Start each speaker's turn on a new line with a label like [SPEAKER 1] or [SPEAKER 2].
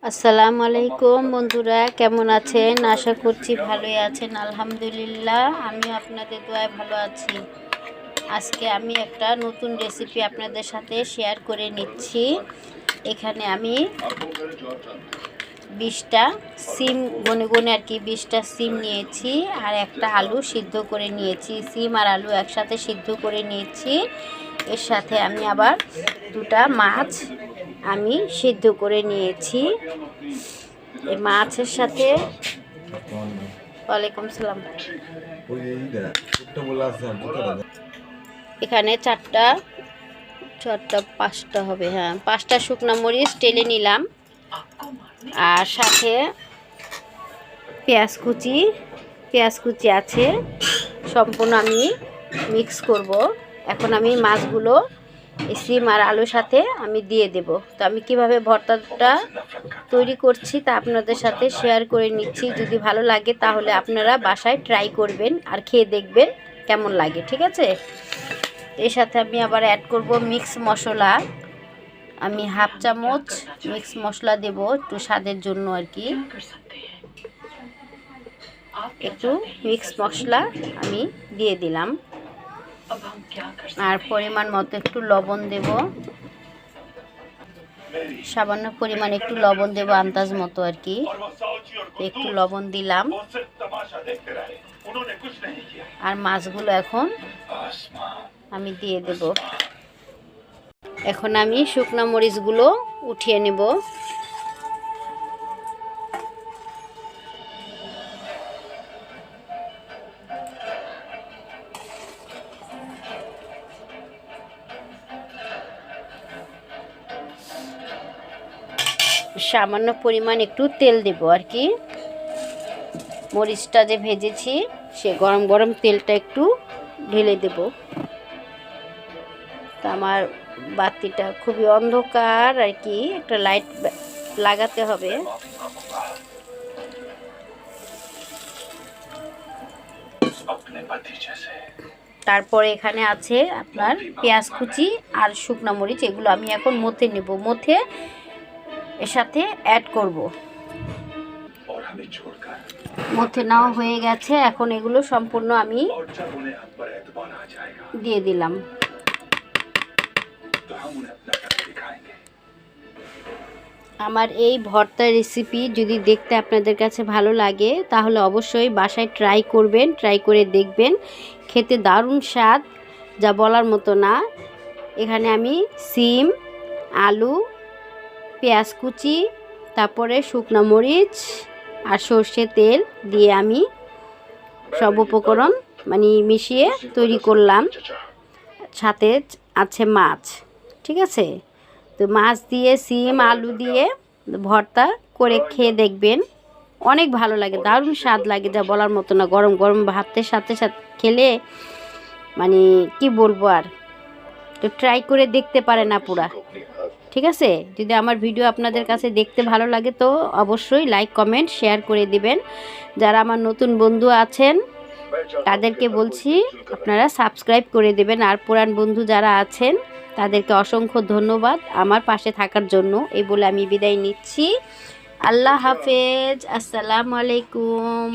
[SPEAKER 1] আসসালামু আলাইকুম বন্ধুরা, কেমন আছেন? আশা করছি ভালোই আছেন। আলহামদুলিল্লাহ, আমিও আপনাদের দোয়ায় ভালো আছি। আজকে আমি একটা নতুন রেসিপি আপনাদের সাথে শেয়ার করে নিচ্ছি। এখানে আমি 20টা সিম গনে গনে আর কি 20টা সিম নিয়েছি, আর একটা আলু সিদ্ধ করে নিয়েছি। সিম আর আলু একসাথে সিদ্ধ করে নিয়েছি। এর সাথে আমি আবার 2টা মাছ আমি সিদ্ধ করে নিয়েছি। এই মাছের সাথে ওয়ালাইকুম সালাম। এখানে চারটা 5টা হবে, হ্যাঁ 5টা শুকনো মরিচ টেলে নিলাম, আর সাথে পেঁয়াজ কুচি আছে। সম্পূর্ণ আমি মিক্স করব। এখন আমি মাছগুলো এই সিম আর আলুর সাথে আমি দিয়ে দেব। তো আমি কিভাবে ভর্তাটা তৈরি করছি তা আপনাদের সাথে শেয়ার করে নিচ্ছি। যদি ভালো লাগে তাহলে আপনারা বাসায় ট্রাই করবেন আর খেয়ে দেখবেন কেমন লাগে, ঠিক আছে? এর সাথে আমি আবার অ্যাড করব মিক্স মশলা। আমি হাফ চামচ মিক্স মশলা দেব, একটু স্বাদের জন্য আর কি। একটু মিক্স মশলা আমি দিয়ে দিলাম, আর পরিমাণ মতো একটু লবণ দেব। সামান্য পরিমাণ একটু লবণ দেব, আন্দাজ মতো আর কি। একটু লবণ দিলাম, আর মাছগুলো এখন আমি দিয়ে দেব। এখন আমি শুকনো মরিচগুলো উঠিয়ে নেব। সামান্য পরিমাণ একটু তেল দেব আর কি। মরিচটা যে ভেজেছি সে গরম গরম তেলটা একটু ঢেলে দেব। তো আমার বাতিটা খুবই অন্ধকার আর কি, একটা লাইট লাগাতে হবে। তারপরে এখানে আছে আপনার পেঁয়াজ কুচি আর শুকনো মরিচ, এগুলো আমি এখন মথে নেব। মথে এর সাথে অ্যাড করব। মথে নেওয়া হয়ে গেছে, এখন এগুলো সম্পূর্ণ আমি দিয়ে দিলাম। আমার এই ভর্তা রেসিপি যদি দেখতে আপনাদের কাছে ভালো লাগে তাহলে অবশ্যই বাসায় ট্রাই করবেন, ট্রাই করে দেখবেন। খেতে দারুণ স্বাদ, যা বলার মতো না। এখানে আমি সিম, আলু, পেঁয়াজ কুচি, তারপরে শুকনো মরিচ আর সর্ষে তেল দিয়ে আমি সব উপকরণ মিশিয়ে তৈরি করলাম। সাথে আছে মাছ, ঠিক আছে? তো মাছ দিয়ে সিম আলু দিয়ে ভর্তা করে খেয়ে দেখবেন, অনেক ভালো লাগে, দারুণ স্বাদ লাগে, যা বলার মতো না। গরম গরম ভাতের সাথে সাথে খেলে কি বলবো আর। তো ট্রাই করে দেখতে পারেন আপুরা, ঠিক আছে? যদি আমার ভিডিও আপনাদের কাছে দেখতে ভালো লাগে তো অবশ্যই লাইক কমেন্ট শেয়ার করে দিবেন। যারা আমার নতুন বন্ধু আছেন তাদেরকে বলছি আপনারা সাবস্ক্রাইব করে দেবেন, আর পুরান বন্ধু যারা আছেন তাদেরকে অসংখ্য ধন্যবাদ আমার পাশে থাকার জন্য। এই বলে আমি বিদায় নিচ্ছি। আল্লাহ হাফেজ, আসসালামু আলাইকুম।